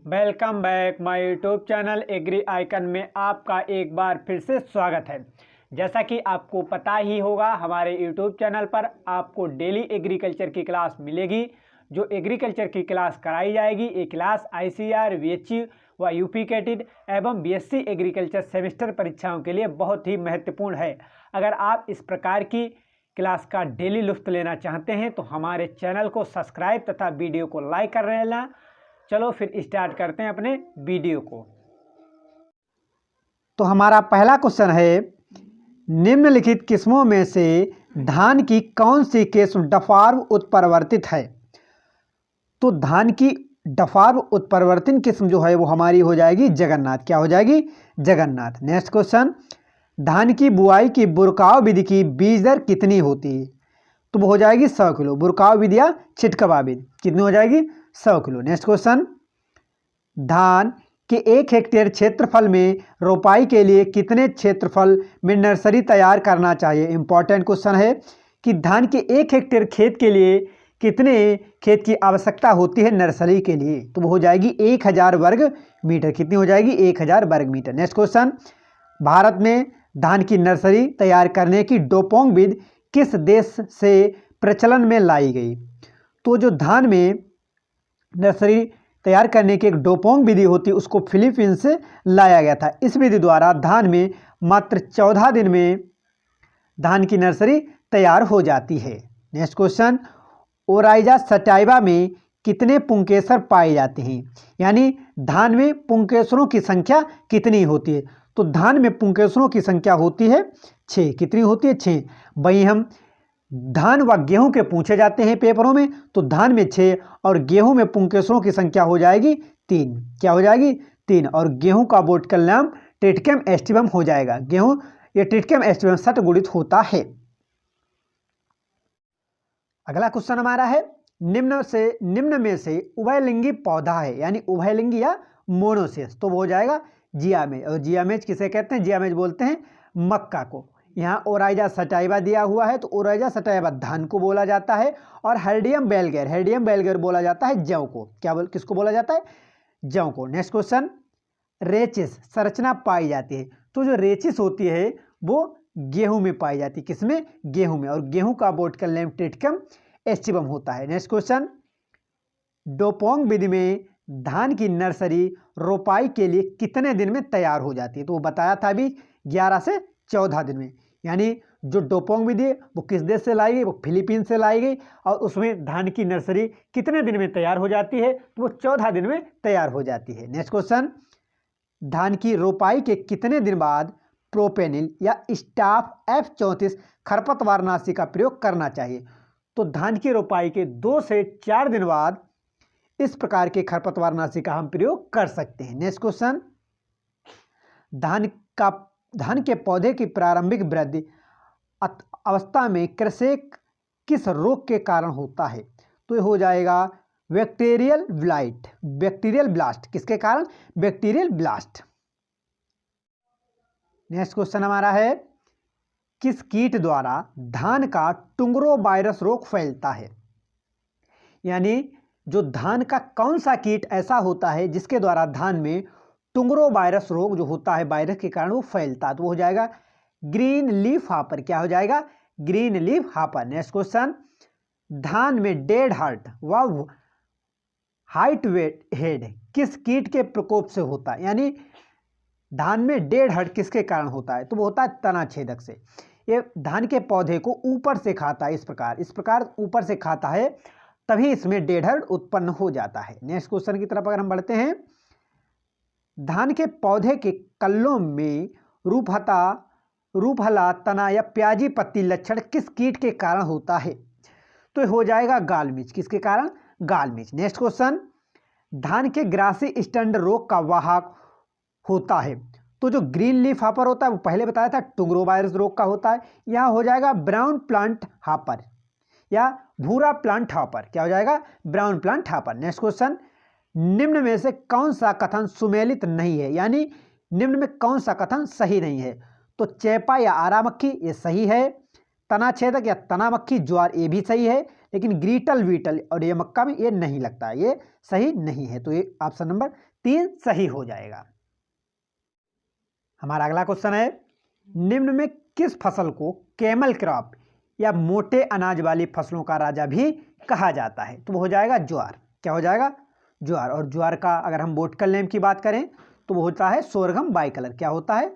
Welcome back my YouTube channel Agri Icon में आपका एक बार फिर से स्वागत है। जैसा कि आपको पता ही होगा, हमारे यूट्यूब चैनल पर आपको डेली एग्रीकल्चर की क्लास मिलेगी। जो एग्रीकल्चर की क्लास कराई जाएगी, ये क्लास आईसीआर, वीएचयू व यूपी कैटेड एवं बीएससी एग्रीकल्चर सेमेस्टर परीक्षाओं के लिए बहुत ही महत्वपूर्ण है। अगर आप इस प्रकार की क्लास का डेली लुत्फ लेना चाहते हैं तो हमारे चैनल को सब्सक्राइब तथा वीडियो को लाइक कर लेना। चलो फिर स्टार्ट करते हैं अपने वीडियो को। तो हमारा पहला क्वेश्चन है, निम्नलिखित किस्मों में से धान की कौन सी किस्म डफार्व उत्परिवर्तित है? तो धान की डफार्व उत्परिवर्तन किस्म जो है वो हमारी हो जाएगी जगन्नाथ। क्या हो जाएगी? जगन्नाथ। नेक्स्ट क्वेश्चन, धान की बुआई की बुरकाव विधि की बीज दर कितनी होती है? तो वो हो जाएगी 100 किलो। बुरकाव विधि या छिटकवा विधि कितनी हो जाएगी? 100 किलो। नेक्स्ट क्वेश्चन, धान के 1 हेक्टेयर क्षेत्रफल में रोपाई के लिए कितने क्षेत्रफल में नर्सरी तैयार करना चाहिए? इंपॉर्टेंट क्वेश्चन है कि धान के 1 हेक्टेयर खेत के लिए कितने खेत की आवश्यकता होती है नर्सरी के लिए? तो वो हो जाएगी 1000 वर्ग मीटर। कितनी हो जाएगी? 1000 वर्ग मीटर। नेक्स्ट क्वेश्चन, भारत में धान की नर्सरी तैयार करने की डोपोंग विधि किस देश से प्रचलन में लाई गई? तो जो धान में नर्सरी तैयार करने की एक डोपोंग विधि होती है उसको फिलीपींस से लाया गया था। इस विधि द्वारा धान में मात्र 14 दिन में धान की नर्सरी तैयार हो जाती है। नेक्स्ट क्वेश्चन, ओराइजा सटाइवा में कितने पुंकेसर पाए जाते हैं? यानी धान में पुंकेसरों की संख्या कितनी होती है? तो धान में पुंकेसरों की संख्या होती है 6। कितनी होती है? 6। वहीं हम धान व गेहूं के पूछे जाते हैं पेपरों में, तो धान में 6 और गेहूं में पुंकेसरों की संख्या हो जाएगी 3। क्या हो जाएगी? 3। और गेहूं का बोटकल नाम ट्रिटिकम एस्टिवम हो जाएगा। गेहूं ये ट्रिटिकम एस्टिवम षटगुणित होता है। अगला क्वेश्चन हमारा है, निम्न में से उभयलिंगी पौधा है, यानी उभयलिंगी या मोनोसिस। तो वो हो जाएगा जियामेज। और जियामेज किसे कहते हैं? जियामेज बोलते हैं मक्का को। यहाँ ओराइजा सटाइवा दिया हुआ है, तो ओराइजा सटाइवा धान को बोला जाता है और हर्डियम बेलगेर बोला जाता है जौ को। किसको बोला जाता है? जौ को। नेक्स्ट क्वेश्चन, रेचिस संरचना पाई जाती है। तो जो रेचिस होती है वो गेहूं में पाई जाती है। किसमें? गेहूं में। और गेहूं का बोटकल नेम ट्रिटिकम एस्टिवम होता है। नेक्स्ट क्वेश्चन, डोपोंग विधि में धान की नर्सरी रोपाई के लिए कितने दिन में तैयार हो जाती है? तो वो बताया था अभी 11 से 14 दिन में। यानी जो डोपोंग विधि वो किस देश से लाई गई? वो फिलीपींस से लाई गई। और उसमें धान की नर्सरी कितने दिन में तैयार हो जाती है? तो वो 14 दिन में तैयार हो जाती है। नेक्स्ट क्वेश्चन, धान की रोपाई के कितने दिन बाद प्रोपेनिल या स्टाफ F34 खरपतवारनाशी का प्रयोग करना चाहिए? तो धान की रोपाई के 2 से 4 दिन बाद इस प्रकार के खरपतवारनाशी का हम प्रयोग कर सकते हैं। नेक्स्ट क्वेश्चन, धान के पौधे की प्रारंभिक वृद्धि अवस्था में क्रसेक किस रोग के कारण होता है? तो ये हो जाएगा बैक्टीरियल ब्लास्ट। किसके कारण? Bacterial blast. नेक्स्ट क्वेश्चन हमारा है, किस कीट द्वारा धान का टुंगरो वायरस रोग फैलता है? यानी जो धान का कौन सा कीट ऐसा होता है जिसके द्वारा धान में टुंगरो वायरस रोग जो होता है वायरस के कारण वो फैलता है? तो वो हो जाएगा ग्रीन लीफ हॉपर। क्या हो जाएगा? Green leaf hopper. Next question, धान में डेड हार्ट व हाइट हेड किस कीट के प्रकोप से होता है? यानी धान में डेड हार्ट किसके कारण होता है? तो वो होता है तना छेदक से। ये धान के पौधे को ऊपर से खाता है, इस प्रकार ऊपर से खाता है, तभी इसमें डेड हार्ट उत्पन्न हो जाता है। नेक्स्ट क्वेश्चन की तरफ अगर हम बढ़ते हैं, धान के पौधे के कल्लों में रूपहला, तना या प्याजी पत्ती लक्षण किस कीट के कारण होता है? तो हो जाएगा गाल मिर्च। किसके कारण? गाल मिर्च। नेक्स्ट क्वेश्चन, धान के ग्रासी स्टैंड रोग का वाहक होता है। तो जो ग्रीन लीफ हॉपर होता है वो पहले बताया था टुंगरो वायरस रोग का होता है। यहाँ हो जाएगा ब्राउन प्लांट हॉपर या भूरा प्लांट हॉपर। क्या हो जाएगा? Brown plant hopper. Next question, निम्न में से कौन सा कथन सुमेलित नहीं है? यानी निम्न में कौन सा कथन सही नहीं है? तो चेपा या आरा मक्खी ये सही है। तना छेदक या तना मक्खी ज्वार ये भी सही है, लेकिन ग्रीटल वीटल और ये मक्का में ये नहीं लगता, ये सही नहीं है। तो ये ऑप्शन नंबर 3 सही हो जाएगा। हमारा अगला क्वेश्चन है, निम्न में किस फसल को कैमल क्रॉप या मोटे अनाज वाली फसलों का राजा भी कहा जाता है? तो वो हो जाएगा ज्वार। क्या हो जाएगा? ज्वार। और ज्वार का अगर हम बोटकल नेम की बात करें तो वो होता है सोरगम बाइकलर। क्या होता है?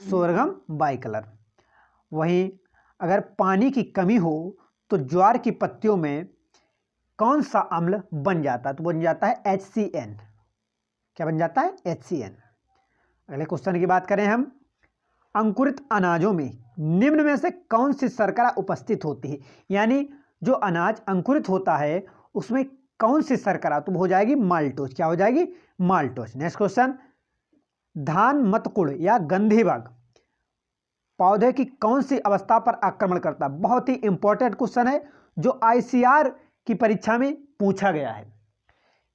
Sorghum bicolour. वहीं अगर पानी की कमी हो तो ज्वार की पत्तियों में कौन सा अम्ल बन जाता है? तो बन जाता है HCN। क्या बन जाता है? HCN। अगले क्वेश्चन की बात करें हम, अंकुरित अनाजों में निम्न में से कौन सी शर्करा उपस्थित होती है? यानी जो अनाज अंकुरित होता है उसमें कौन सी शर्करा? तो हो जाएगी माल्टोज। क्या हो जाएगी? माल्टोज। नेक्स्ट क्वेश्चन, धान मतकुड़ या गंधीबग पौधे की कौन सी अवस्था पर आक्रमण करता है? बहुत ही इंपॉर्टेंट क्वेश्चन है जो ICR की परीक्षा में पूछा गया है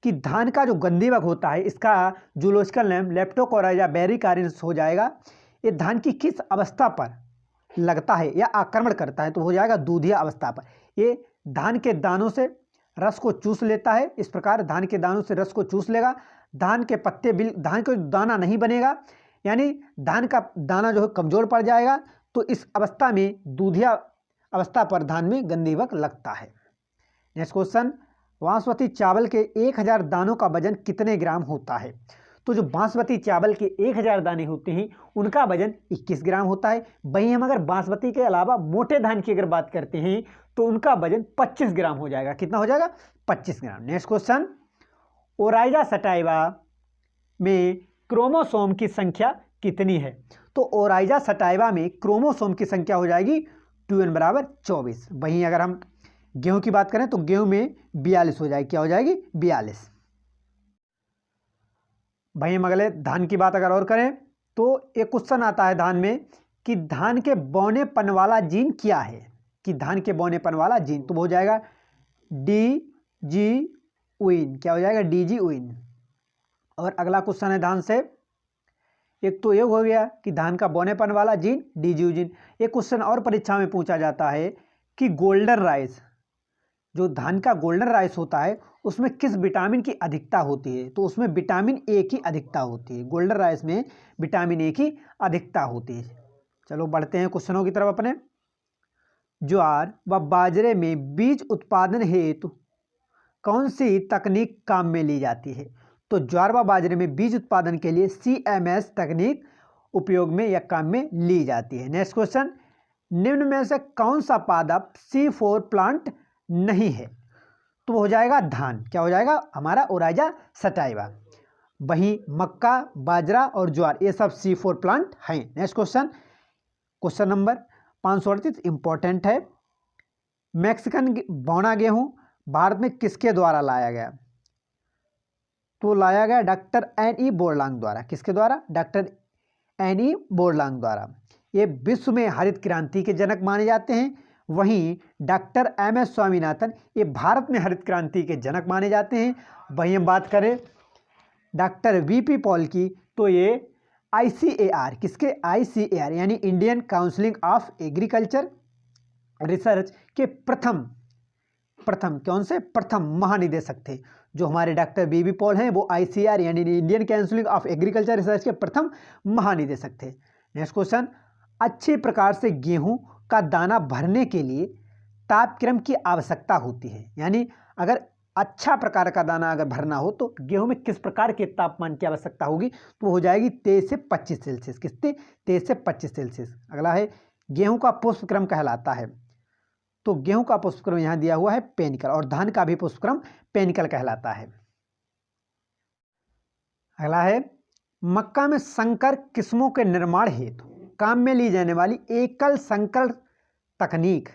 कि धान का जो गंधीबग होता है इसका जूलॉजिकल नेम लेप्टोकोराइजा बेरिकारिन्स हो जाएगा। ये धान की किस अवस्था पर लगता है या आक्रमण करता है? तो हो जाएगा दूधिया अवस्था पर। ये धान के दानों से रस को चूस लेता है। इस प्रकार धान के दानों से रस को चूस लेगा, धान के पत्ते धान का दाना नहीं बनेगा, यानी धान का दाना जो है कमजोर पड़ जाएगा। तो इस अवस्था में दूधिया अवस्था पर धान में गंधीबग लगता है। नेक्स्ट क्वेश्चन, बासमती चावल के 1000 दानों का वजन कितने ग्राम होता है? तो जो बासमती चावल के 1000 दाने होते हैं उनका वजन 21 ग्राम होता है। वहीं हम अगर बासमती के अलावा मोटे धान की अगर बात करते हैं तो उनका वजन 25 ग्राम हो जाएगा। कितना हो जाएगा? 25 ग्राम। नेक्स्ट क्वेश्चन, ओराइजा सटाइवा में क्रोमोसोम की संख्या कितनी है? तो ओराइजा सटाइवा में क्रोमोसोम की संख्या हो जाएगी 2n बराबर 24। वहीं अगर हम गेहूं की बात करें तो गेहूं में 42 हो जाएगी। क्या हो जाएगी? 42। वहीं हम अगले धान की बात अगर और करें तो एक क्वेश्चन आता है धान में कि धान के बौनेपन वाला जीन क्या है? कि धान के बौनेपन वाला जीन तो हो जाएगा DG विन। क्या हो जाएगा? DG win. और अगला क्वेश्चन है धान से, एक तो ये हो गया कि धान का बौनेपन वाला जीन DG जीन। एक क्वेश्चन और परीक्षा में पूछा जाता है कि गोल्डन राइस, जो धान का गोल्डन राइस होता है उसमें किस विटामिन की अधिकता होती है? तो उसमें विटामिन A की अधिकता होती है। गोल्डन राइस में विटामिन A की अधिकता होती है। चलो बढ़ते हैं क्वेश्चनों की तरफ अपने। ज्वार व बाजरे में बीज उत्पादन हेतु कौन सी तकनीक काम में ली जाती है? तो ज्वार व बाजरे में बीज उत्पादन के लिए CMS तकनीक उपयोग में या काम में ली जाती है। नेक्स्ट क्वेश्चन, निम्न में से कौन सा पादप C4 प्लांट नहीं है? तो हो जाएगा धान। क्या हो जाएगा? हमारा ओराइजा सटाइवा। वहीं मक्का, बाजरा और ज्वार ये सब C4 प्लांट हैं। Next question, question number 538 important है। मैक्सिकन बौना गेहूं भारत में किसके द्वारा लाया गया? तो लाया गया डॉक्टर N.E. बोरलांग द्वारा। किसके द्वारा? Doctor N.E. बोरलांग द्वारा। ये विश्व में हरित क्रांति के जनक माने जाते हैं। वहीं डॉक्टर M.S. स्वामीनाथन ये भारत में हरित क्रांति के जनक माने जाते हैं। वहीं हम बात करें डॉक्टर V.P. पॉल की तो ये ICAR, किसके? ICAR यानी Indian council of agriculture research के प्रथम कौन से? प्रथम महानिदेशक थे। जो हमारे डॉक्टर V.P. पॉल हैं वो ICAR यानी Indian council of agriculture research के प्रथम महानिदेशक थे। नेक्स्ट क्वेश्चन, अच्छी प्रकार से गेहूं का दाना भरने के लिए तापक्रम की आवश्यकता होती है। यानी अगर अच्छा प्रकार का दाना अगर भरना हो तो गेहूं में किस प्रकार के तापमान की आवश्यकता होगी? तो हो जाएगी 23 से 25 सेल्सियस। कितने? 23 से 25 सेल्सियस। अगला है गेहूं का पुष्पक्रम कहलाता है। तो गेहूं का पुष्पक्रम यहां दिया हुआ है पेनिकल, और धान का भी पुष्पक्रम पेनिकल कहलाता है। अगला है मक्का में संकर किस्मों के निर्माण हेतु काम में ली जाने वाली एकल संकर तकनीक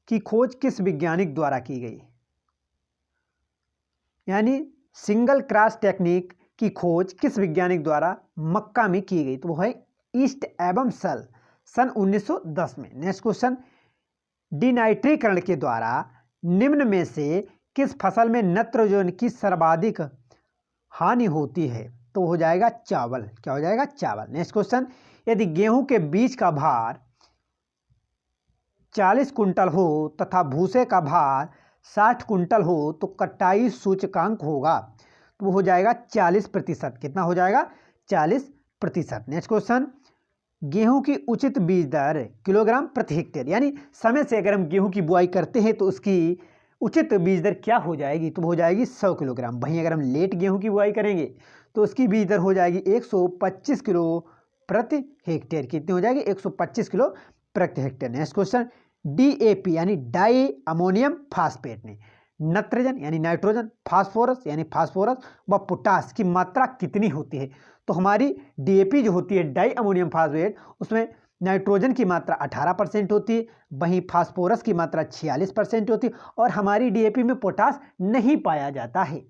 की खोज किस वैज्ञानिक द्वारा की गई? यानी सिंगल क्रॉस टेक्निक की खोज किस वैज्ञानिक द्वारा मक्का में की गई? तो वो है ईस्ट एवं सल, सन 1910 में। नेक्स्ट क्वेश्चन, डिनाइट्रीकरण के द्वारा निम्न में से किस फसल में नाइट्रोजन की सर्वाधिक हानि होती है? तो हो जाएगा चावल। क्या हो जाएगा? चावल। नेक्स्ट क्वेश्चन, यदि गेहूं के बीज का भार 40 कुंटल हो तथा भूसे का भार 60 कुंटल हो तो कटाई सूचकांक होगा, तो वो हो जाएगा 40%। कितना हो जाएगा? 40%। नेक्स्ट क्वेश्चन, गेहूं की उचित बीज दर किलोग्राम प्रति हेक्टेयर, यानी समय से अगर हम गेहूं की बुआई करते हैं तो उसकी उचित बीज दर क्या हो जाएगी? तो हो जाएगी 100 किलोग्राम। वहीं अगर हम लेट गेहूं की बुआई करेंगे तो उसकी बीज दर हो जाएगी 125 किलो प्रति हेक्टेयर। कितनी हो जाएगी? 125 किलो प्रति हेक्टेयर। नेक्स्ट क्वेश्चन, DAP यानी डाई अमोनियम फास्फेट ने नत्रजन यानी नाइट्रोजन, फास्फोरस यानी फास्फोरस व पोटास की मात्रा कितनी होती है? तो हमारी DAP जो होती है डाई अमोनियम फास्फेट, उसमें नाइट्रोजन की मात्रा 18% होती है, वहीं फास्फोरस की मात्रा 46% होती है और हमारी DAP में पोटास नहीं पाया जाता है।